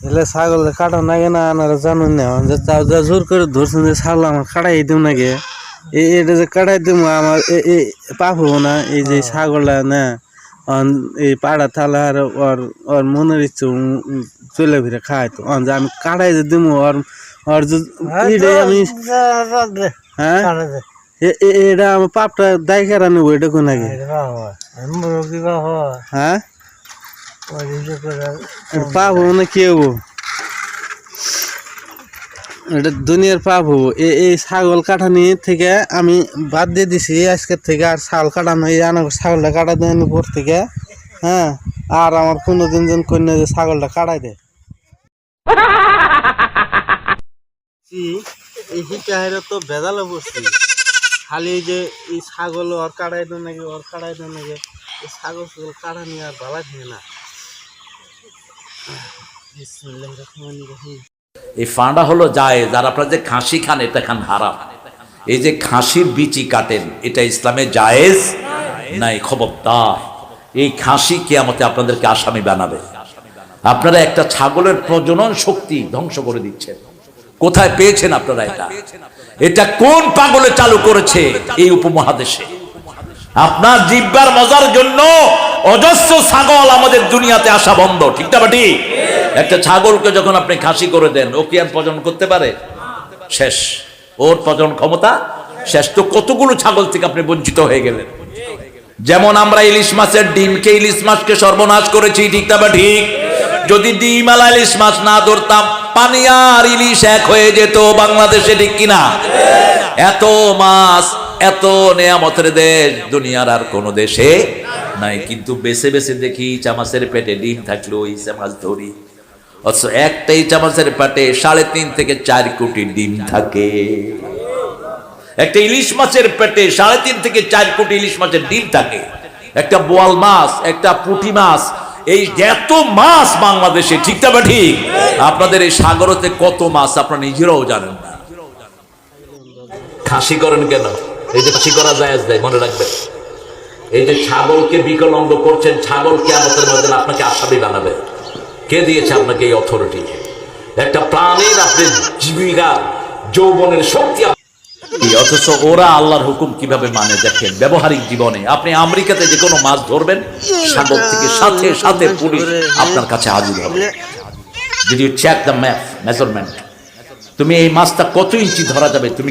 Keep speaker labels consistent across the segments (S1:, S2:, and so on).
S1: এলে ছাগল কাটা নাগে না আনারা জানুন না যে যা জোর করে ধরছেন যে ছাগল আমার কাটাই দিম নাগে এটা যে কাটাই দিব আমার পাপ হবো না এই যে ছাগলটা না এই পাড়া থালা আর ওর ওর মনের ইচ্ছে চলে ফিরে খায় তো যে আমি কাটাই যে দিব ওর ওর আমি হ্যাঁ এটা আমার পাপটা দায় কেরা নেবো এটা কোন আগে হ্যাঁ পাপ হবো না কি হবো এটা দুনিয়ার পাপ হবো এই ছাগল কাটানি থেকে আমি বাদ দিয়ে দিছি আজকের থেকে আর ছাগল কাটানো ছাগলটা কাটা দেয়নি পর থেকে হ্যাঁ আর আমার কোনোদিন যেন কন্যা যে ছাগলটা কাটাই দেয় এই হিকাহেরা তো ভেজালে বসছি খালি যে এই ছাগল ওর কাটাই দেয় নাকি ওর কাটাই দেয় নাকি এই ছাগল কাটা নিয়ে আর ভালো থাকে না।
S2: এই ফাঁড়া হলো জায়েজ, আর আপনারা যে খাসি খান এটা খান হারাম। এই যে খাসির বিচি কাটেন এটা ইসলামে জায়েজ নাই। খবরদার, এই খাসি কিয়ামতে আপনাদেরকে আসামি বানাবে। আপনারা একটা ছাগলের প্রজনন শক্তি ধ্বংস করে দিচ্ছেন। কোথায় পেয়েছেন আপনারা এটা? এটা কোন পাগলে চালু করেছে এই উপমহাদেশে? আপনার জিহ্বার মজার জন্য অজস্র ছাগল আমাদের দুনিয়াতে আসা বন্ধ, ঠিক না বাটি? একটা ছাগলকে যখন আপনি খাসি করে দেন, ও কি আর প্রজনন করতে পারে? শেষ, ওর প্রজনন ক্ষমতা শেষ। তো কতগুলো ছাগল থেকে আপনি বঞ্চিত হয়ে গেলেন। যেমন আমরা ইলিশ মাছের ডিমকে, ইলিশ মাছকে সর্বনাশ করেছি, ঠিক না বা ঠিক? যদি ডিমালা ইলিশ মাছ না ধরতাম, পানি আর ইলিশ এক হয়ে যেত বাংলাদেশে, ঠিক কিনা? এত মাছ, এত নেয়ামতের দেশ দুনিয়ার আর কোন দেশে নাই। কিন্তু বেছে বেছে দেখি চামাচের পেটে ডিম থাকলো ওই চামাচ ধরি, অথচ একটাই চামাচের পেটে 3.5 থেকে 4 কোটি ডিম থাকে। একটা ইলিশ মাছের পেটে 3.5 থেকে 4 কোটি ইলিশ মাছের ডিম থাকে। একটা বোয়াল মাছ, একটা পুঁটি মাছ, এই এত মাছ বাংলাদেশে, ঠিক না ঠিক? আপনাদের এই সাগরতে কত মাছ আপনারা নিজেরাও জানেন না। খাসি করেন কেন? এই যে খাসি করা জায়েজ দেয়, মনে রাখবেন। এই যে ছাগলকে বিকলাঙ্গ করছেন, ছাগল কিয়ামতের ময়দানে আপনাকে আসামি বানাবে। কে দিয়েছে আপনাকে এই অথরিটি? একটা প্রাণীর আপনি জীবিকা যৌবনের শক্তি, অথচ ওরা আল্লাহর হুকুম কিভাবে মানে দেখেন। ব্যবহারিক জীবনে আপনি আমেরিকাতে যে কোনো মাছ ধরবেন, সাগর থেকে সাথে সাথে পুলিশ আপনার কাছে হাজির হবে। Did you check the map measurement? তুমি এই মাছটা কত ইঞ্চি ধরা যাবে তুমি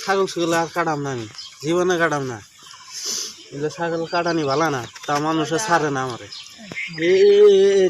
S1: ছাগল ছাগল আর কাটাম না, আমি জীবনে কাটাম না। এলে ছাগল কাটানি ভালো না, তা মানুষে ছাড়ে না আমারে।